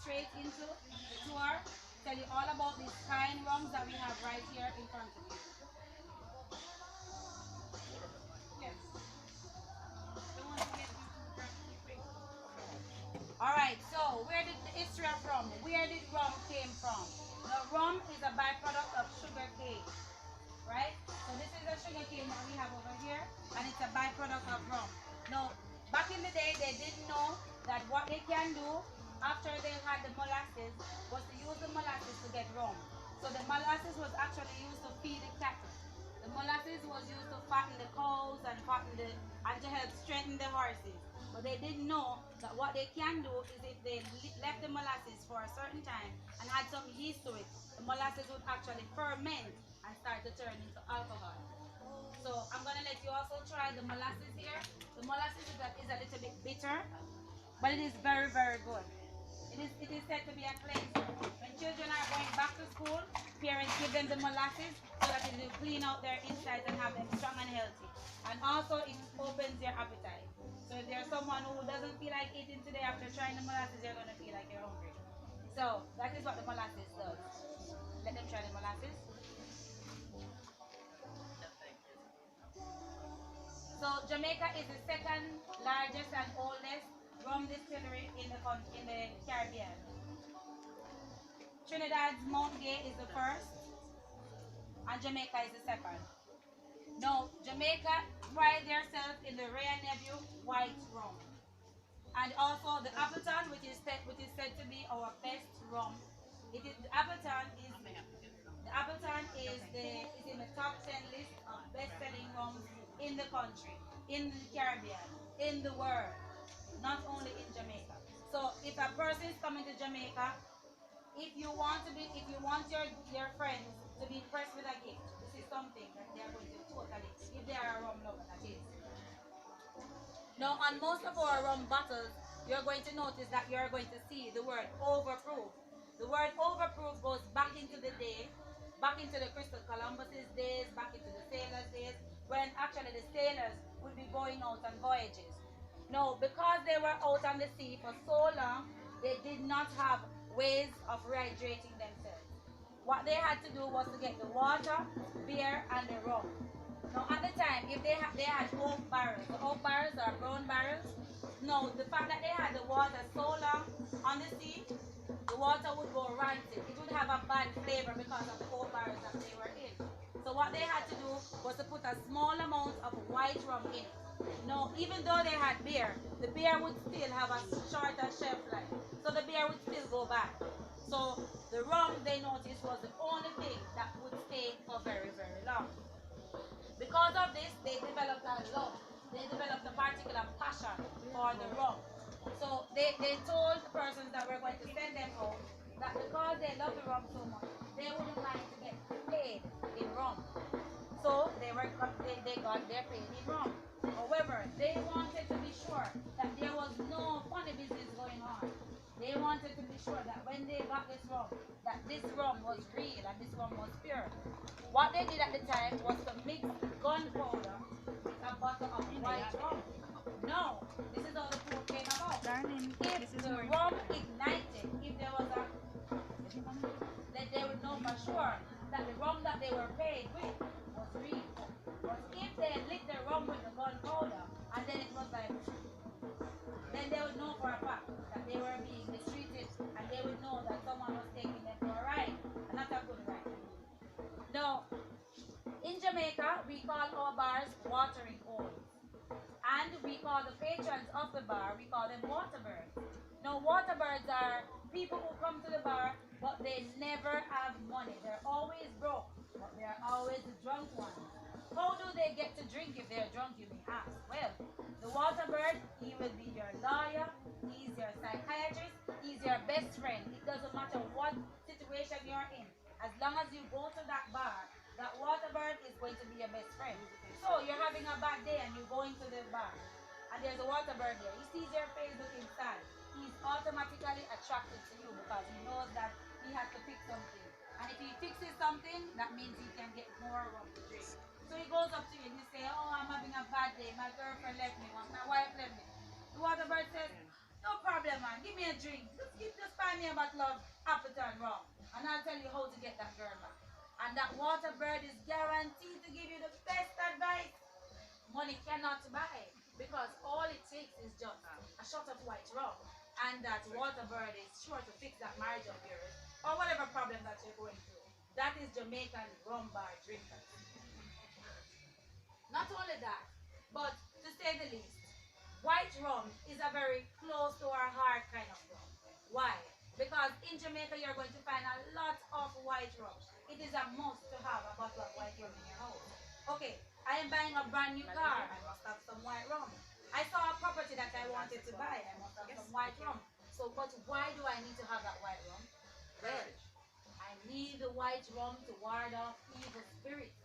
straight into the tour, tell you all about these fine rums that we have right here in front of you. Yes. All right, so where did the history of rum? Where did rum came from? Now, rum is a byproduct of sugar cane, right? So this is a sugar cane that we have over here, and it's a byproduct of rum. Now, back in the day, they didn't know that what they can do after they had the molasses was to use the molasses to get rum. So the molasses was actually used to feed the cattle. The molasses was used to fatten the cows and and to help strengthen the horses. But they didn't know that what they can do is if they left the molasses for a certain time and had some yeast to it, the molasses would actually ferment and start to turn into alcohol. So I'm gonna let you also try the molasses here. The molasses is a little bit bitter, but it is very, very good. It is said to be a cleanser. When children are going back to school, parents give them the molasses so that it will clean out their insides and have them strong and healthy. And also it opens their appetite. So if there's someone who doesn't feel like eating today after trying the molasses, you're gonna feel like you're hungry. So that is what the molasses does. Let them try the molasses. So Jamaica is the second largest and oldest rum distillery in the Caribbean. Trinidad's Mount Gay is the first, and Jamaica is the second. Now, Jamaica pride themselves in the rare Nebula white rum, and also the Appleton, which is said to be our best rum. It is the Appleton is in the top 10 list of best-selling rums in the country, in the Caribbean, in the world, not only in Jamaica. So if a person is coming to Jamaica, if you want your friends to be impressed with a gift, this is something that they are going to totally, if they are a rum lover, that is. Now, on most of our rum bottles, you're going to notice that you're going to see the word overproof. The word overproof goes back into the day, back into the Crystal Columbus's days, back into the sailors' days, when actually the sailors would be going out on voyages. No, because they were out on the sea for so long, they did not have ways of rehydrating themselves. What they had to do was to get the water, beer, and the rum. Now, at the time, if they had oak barrels, the oak barrels are brown barrels. No, the fact that they had the water so long on the sea, the water would go rancid. It would have a bad flavor because of the oak barrels that they were in. So what they had to do was to put a small amount of white rum in it. No, even though they had beer, the beer would still have a shorter shelf life. So the beer would still go bad. So the rum, they noticed, was the only thing that would stay for very, very long. Because of this, they developed a love. They developed a particular passion for the rum. So they told the persons that were going to send them home that because they love the rum so much, they wouldn't mind to get paid in rum. So they got their paid in rum. However, they wanted to be sure that there was no funny business going on. They wanted to be sure that when they got this rum, that this rum was real and this rum was pure. What they did at the time was to mix gunpowder with a bottle of white rum. No, this is how the proof came about. Darling, If this is the more rum important. ignited, if there was a, then they would know for sure that the rum that they were paid with was real. But if they lit the rum with the gunpowder and then it was like, then they would know for a fact that they were being mistreated and they would know that someone was taking them for a ride and not a good ride. Now, in Jamaica, we call our bars watering holes. And we call the patrons of the bar, we call them waterbirds. Now, waterbirds are people who come to the bar, but they never have money. They're always broke, but they're always the drunk ones. How do they get to drink if they're drunk, you may ask? Well, the waterbird, he will be your lawyer, he's your psychiatrist, he's your best friend. It doesn't matter what situation you're in. As long as you go to that bar, that waterbird is going to be your best friend. So you're having a bad day and you go into the bar and there's a waterbird there. He sees your face looking sad. He's automatically attracted to you because he knows that he has to fix something. And if he fixes something, that means he can get more rum to drink. So he goes up to you and you say, oh, I'm having a bad day. My girlfriend left me. My wife left me. The waterbird says, No problem, man. Give me a drink. Just buy me a bottle of Appleton rum. And I'll tell you how to get that girl back. And that water bird is guaranteed to give you the best advice money cannot buy. Because all it takes is just a shot of white rum. And that water bird is sure to fix that marriage of yours. Or whatever problem that you're going through. That is Jamaican rum bar drinkers. Not only that, but to say the least, white rum is a very close to our heart kind of rum. Why? Because in Jamaica you're going to find a lot of white rum. It is a must to have a bottle of white rum in your house. Okay, I am buying a brand new car. I must have some white rum. I saw a property that I wanted to buy. I must have some white rum. So, but why do I need to have that white rum? Well, I need the white rum to ward off evil spirits.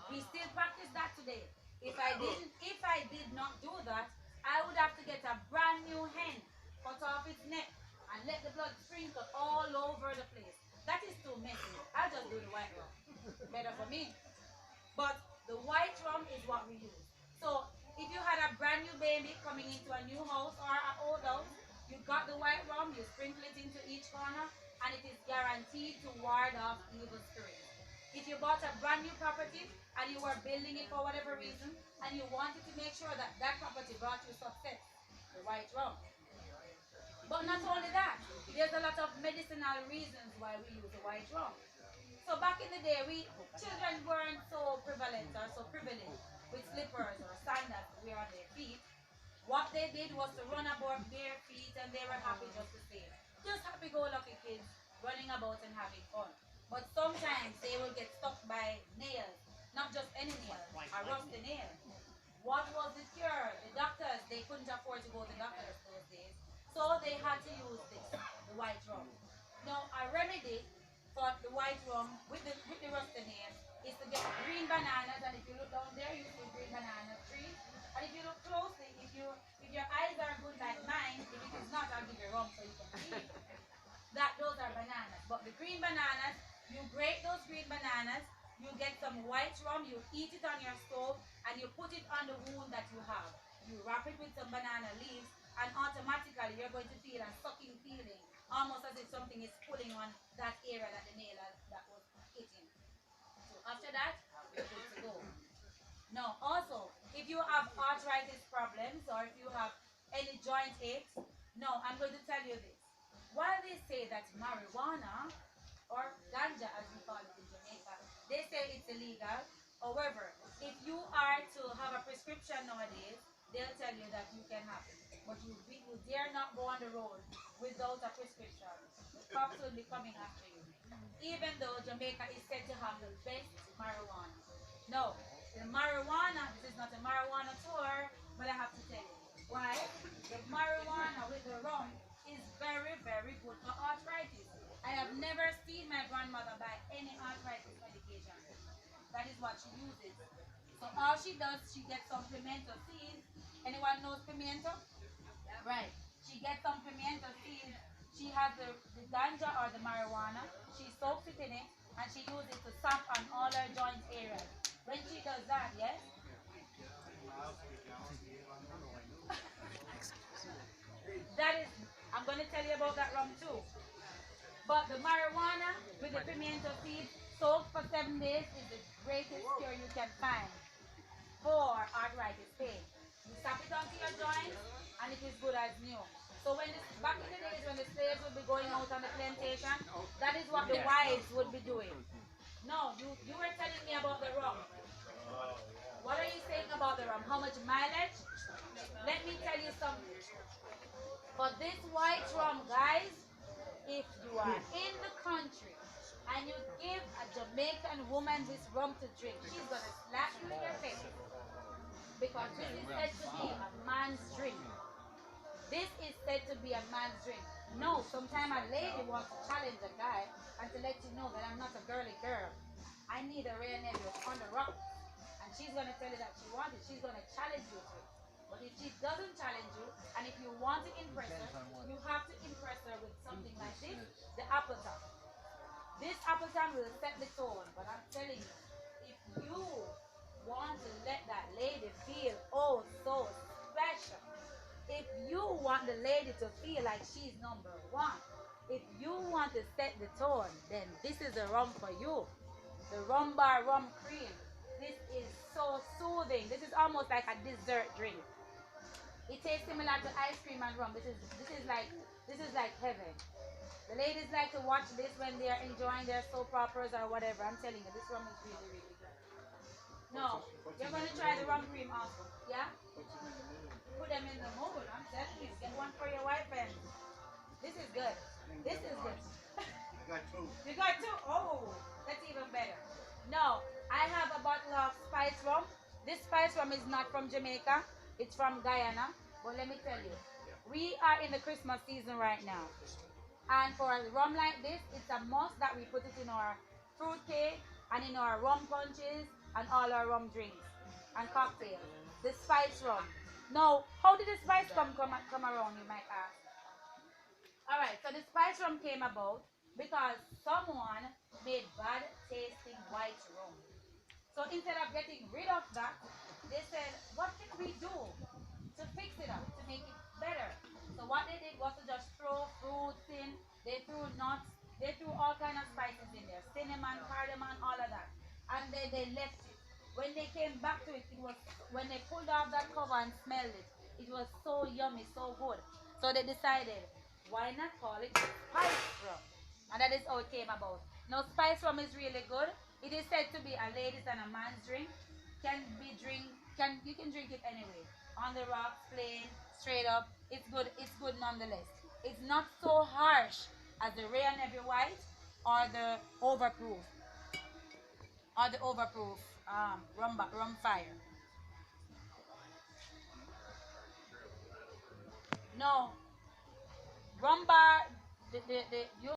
We still practice that today. If I did not do that, I would have to get a brand new hen, cut off its neck, and let the blood sprinkle all over the place. That is too messy. I'll just do the white rum. Better for me. But the white rum is what we use. So if you had a brand new baby coming into a new house or an old house, you got the white rum, you sprinkle it into each corner, and it is guaranteed to ward off evil spirits. If you bought a brand new property and you were building it for whatever reason, and you wanted to make sure that that property brought you success, the white rum. But not only that, there's a lot of medicinal reasons why we use the white rum. So back in the day, children weren't so prevalent or so privileged with slippers or sandals to wear on their feet. What they did was to run about bare feet, and they were happy just the same. Just happy-go-lucky kids running about and having fun. But sometimes they will get stuck by nails, not just any nail, a rusty nail. What was the cure? The doctors, they couldn't afford to go to doctors those days. So they had to use this, the white rum. Now, a remedy for the white rum with the rusty nail is to get green bananas, and if you look down there, you see green banana trees. And if you look closely, if your eyes are good like mine, if it is not, I'll give you rum so you can see that those are bananas. But the green bananas, you grate those green bananas, you get some white rum, you eat it on your stove, and you put it on the wound that you have. You wrap it with some banana leaves, and automatically you're going to feel a sucking feeling, almost as if something is pulling on that area that the nail that was hitting. So after that, you're good to go. Now, also, if you have arthritis problems or if you have any joint aches, no, I'm going to tell you this. While they say that marijuana, or ganja as we call it in Jamaica, they say it's illegal. However, if you are to have a prescription nowadays, they'll tell you that you can have it. But you dare not go on the road without a prescription. The cops will be coming after you. Even though Jamaica is said to have the best marijuana. No, the marijuana, this is not a marijuana tour, but I have to tell you. Why? The marijuana with the rum is very, very good for arthritis. I have never seen my grandmother buy any arthritis medication. That is what she uses. So all she does, she gets some pimiento seeds. Anyone knows pimiento? Right. She gets some pimiento seeds. She has the ganja or the marijuana. She soaks it in it, and she uses it to sap on all her joint areas. When she does that, yes? That is, I'm going to tell you about that rum too. But the marijuana with the pimiento seeds soaked for 7 days is the greatest cure you can find for arthritis pain. You slap it onto your joints, and it is good as new. So back in the days when the slaves would be going out on the plantation, that is what the wives would be doing. No, you were telling me about the rum. What are you saying about the rum? How much mileage? Let me tell you something. For this white rum, guys, if you are in the country and you give a Jamaican woman this rum to drink, she's going to slap you in your face. Because this is said to be a man's drink. This is said to be a man's drink. No, sometimes a lady wants to challenge a guy and to let you know that I'm not a girly girl. I need a real nephew on the rock. And she's going to tell you that she wants it. She's going to challenge you to it. But if she doesn't challenge you, and if you want to impress her, you have to impress her with something like this, the apple top. This apple top will set the tone. But I'm telling you, if you want to let that lady feel oh so special, if you want the lady to feel like she's number one, if you want to set the tone, then this is a rum for you. The rum bar rum cream. This is so soothing. This is almost like a dessert drink. It tastes similar to ice cream and rum. This is like heaven. The ladies like to watch this when they are enjoying their soap operas or whatever. I'm telling you, this rum is really, really good. No, you're going to try the rum cream also. Yeah? Put them in the mood. I'm telling you. Get one for your wife and this is good. This is good. I got two. You got two? Oh, that's even better. No, I have a bottle of spice rum. This spice rum is not from Jamaica. It's from Guyana. But let me tell you, we are in the Christmas season right now. And for a rum like this, it's a must that we put it in our fruit cake and in our rum punches and all our rum drinks and cocktails. The spice rum. Now, how did the spice rum come around, you might ask? Alright, so the spice rum came about because someone made bad tasting white rum. So instead of getting rid of that, they said, what can we do to fix it up, to make it better? So what they did was to just throw fruits in, they threw nuts, they threw all kind of spices in there, cinnamon, cardamom, all of that. And then they left it. When they came back to it, it was, when they pulled off that cover and smelled it, it was so yummy, so good. So they decided, why not call it spice rum? And that is how it came about. Now spice rum is really good. It is said to be a ladies and a man's drink. You can drink it anyway. On the rocks, plain, straight up. It's good nonetheless. It's not so harsh as the Rare Nebby White or the overproof. Rum fire. No. Rum bar, you